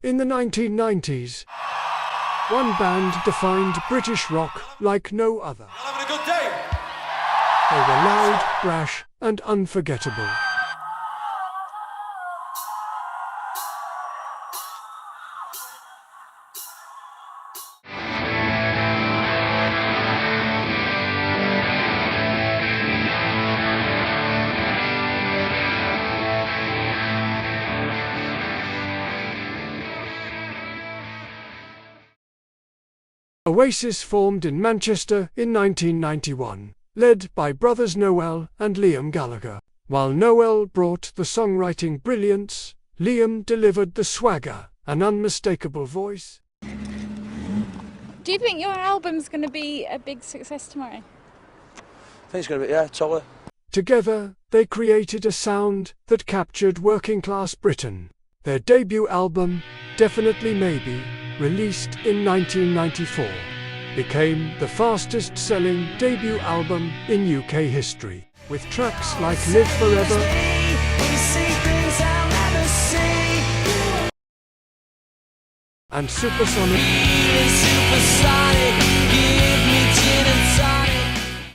In the 1990s, one band defined British rock like no other. Having a good day? They were loud, brash, and unforgettable. Oasis formed in Manchester in 1991, led by brothers Noel and Liam Gallagher. While Noel brought the songwriting brilliance, Liam delivered the swagger, an unmistakable voice. Do you think your album's going to be a big success tomorrow? I think it's going to be, yeah, totally. Together, they created a sound that captured working-class Britain. Their debut album, Definitely Maybe, released in 1994, became the fastest-selling debut album in UK history, with tracks like Live Forever and Supersonic.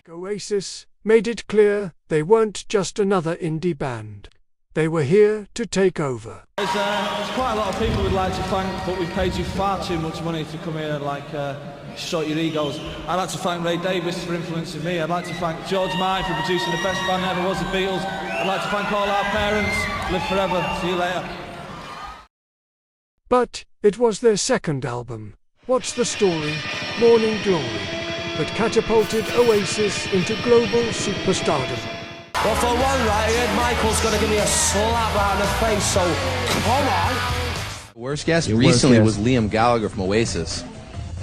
Oasis made it clear they weren't just another indie band. They were here to take over. There's quite a lot of people we'd like to thank, but we paid you far too much money to come here and stroke your egos. I'd like to thank Ray Davies for influencing me. I'd like to thank George Martin for producing the best band that ever was, the Beatles. I'd like to thank all our parents. Live forever. See you later. But it was their second album, What's the Story? Morning Glory, that catapulted Oasis into global superstardom. Well, for one, right, Ed Michael's going to give me a slap out in the face, so come on. The worst guest recently was Liam Gallagher from Oasis.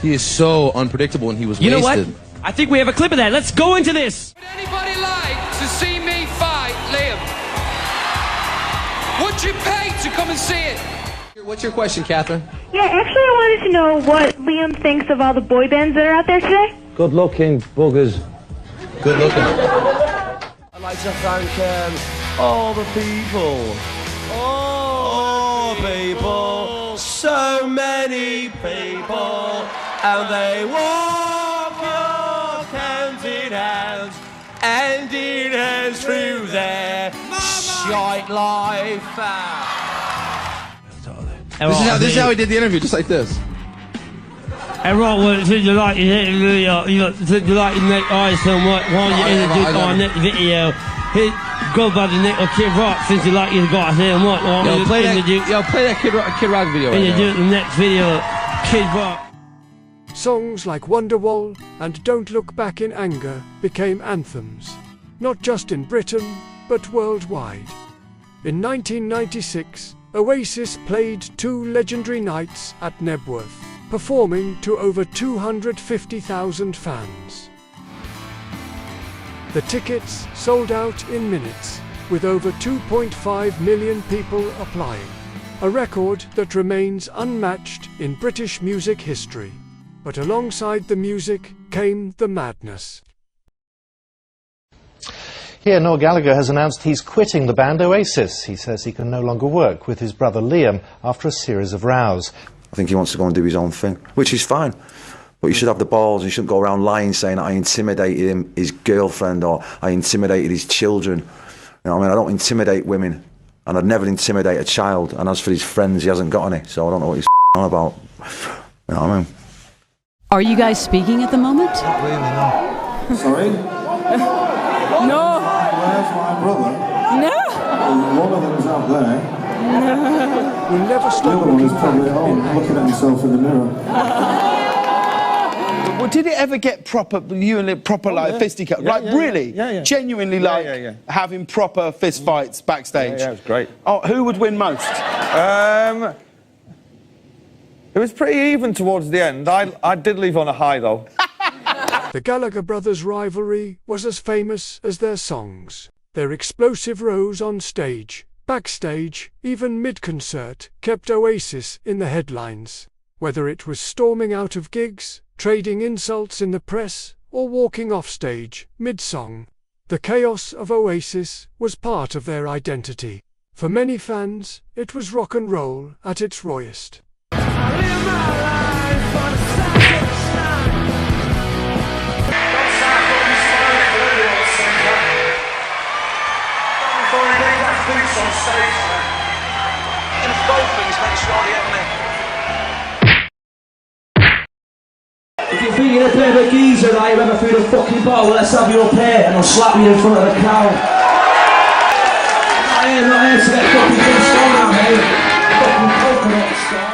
He is so unpredictable and he was wasted. You know what? I think we have a clip of that. Let's go into this. Would anybody like to see me fight Liam? Would you pay to come and see it? What's your question, Catherine? Yeah, actually I wanted to know what Liam thinks of all the boy bands that are out there today. Good looking buggers. Good looking. I'd like to thank all the people. All the people. So many people. And they walk hand in hands through their shite life. This is how he did the interview, just like this. And right, well, since you like since you like your neck eyes so much, why don't you introduce our next video? Go by the neck of Kid Rock, since you like your guys so much. Play that Kid Rock video right now. Introduce the next video, Kid Rock. Songs like Wonderwall and Don't Look Back in Anger became anthems, not just in Britain, but worldwide. In 1996, Oasis played 2 legendary nights at Nebworth, performing to over 250,000 fans. The tickets sold out in minutes, with over 2.5 million people applying, a record that remains unmatched in British music history. But alongside the music came the madness. Here, Noel Gallagher has announced he's quitting the band Oasis. He says he can no longer work with his brother Liam after a series of rows. I think he wants to go and do his own thing, which is fine. But you should have the balls, you shouldn't go around lying saying that I intimidated him, his girlfriend, or I intimidated his children. You know what I mean? I don't intimidate women, and I'd never intimidate a child. And as for his friends, he hasn't got any, so I don't know what he's on about. You know what I mean? Are you guys speaking at the moment? Not really, no. Sorry? No. Where's my brother? No. One of them's out there. We'll never The stop other one looking is probably at back home, in looking at himself in the mirror. Well, did it ever get proper, you and proper, like, fisticuffs? Yeah, like, yeah, really? yeah. Genuinely, like, having proper fist fights backstage? Yeah, it was great. Oh, who would win most? It was pretty even towards the end. I did leave on a high, though. The Gallagher brothers' rivalry was as famous as their songs. Their explosive rows on stage, backstage, even mid-concert, kept Oasis in the headlines. Whether it was storming out of gigs, trading insults in the press, or walking off stage, mid-song, the chaos of Oasis was part of their identity. For many fans, it was rock and roll at its rawest. If you think you're a bit of a geezer that you ever threw the fucking bottle, let's have you up here and I'll slap you in front of the cow. I'm not here to get fucking punched on out here. Fucking coconut star.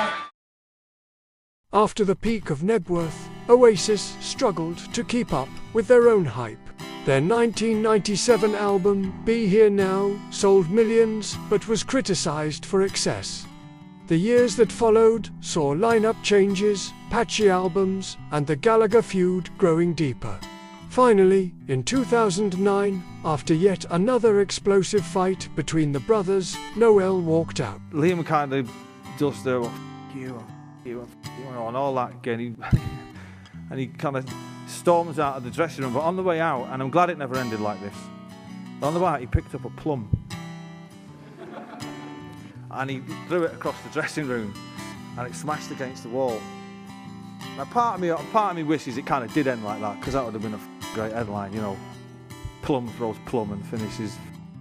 After the peak of Nebworth, Oasis struggled to keep up with their own hype. Their 1997 album, Be Here Now, sold millions but was criticized for excess. The years that followed saw lineup changes, patchy albums, and the Gallagher feud growing deeper. Finally, in 2009, after yet another explosive fight between the brothers, Noel walked out. Liam kind of does the you and all that again, and he kind of storms out of the dressing room. But on the way out, and I'm glad it never ended like this, but on the way out he picked up a plum and he threw it across the dressing room and it smashed against the wall. Now part of me wishes it kind of did end like that, because that would have been a great headline, you know, plum throws plum and finishes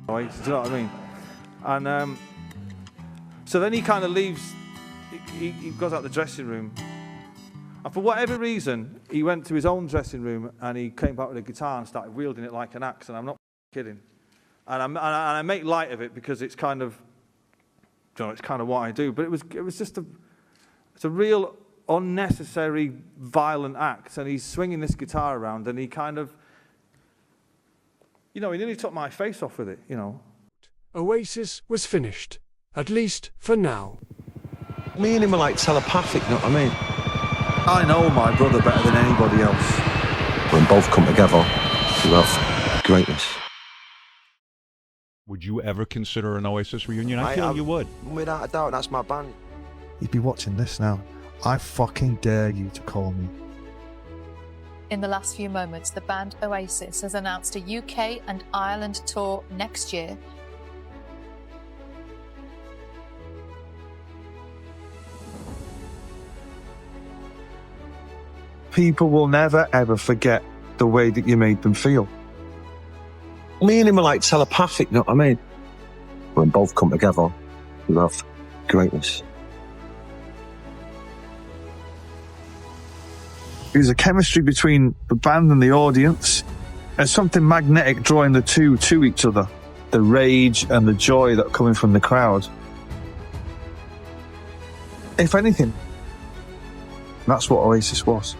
Oasis, do you know what I mean? And so then he kind of leaves, he goes out the dressing room, and for whatever reason he went to his own dressing room and he came back with a guitar and started wielding it like an axe, and I'm not kidding. And I make light of it because it's kind of, you know, it's kind of what I do, but it was just it's a real unnecessary violent act, and he's swinging this guitar around and he kind of, you know, he nearly took my face off with it, you know. Oasis was finished, at least for now. Me and him are like telepathic, you know what I mean? I know my brother better than anybody else. When both come together, you have greatness. Would you ever consider an Oasis reunion? I feel you would. Without a doubt, that's my band. You'd be watching this now. I fucking dare you to call me. In the last few moments, the band Oasis has announced a UK and Ireland tour next year. People will never ever forget the way that you made them feel. Me and him are like telepathic, you know what I mean? When both come together, you have greatness. There's a chemistry between the band and the audience. There's something magnetic drawing the two to each other. The rage and the joy that are coming from the crowd. If anything, that's what Oasis was.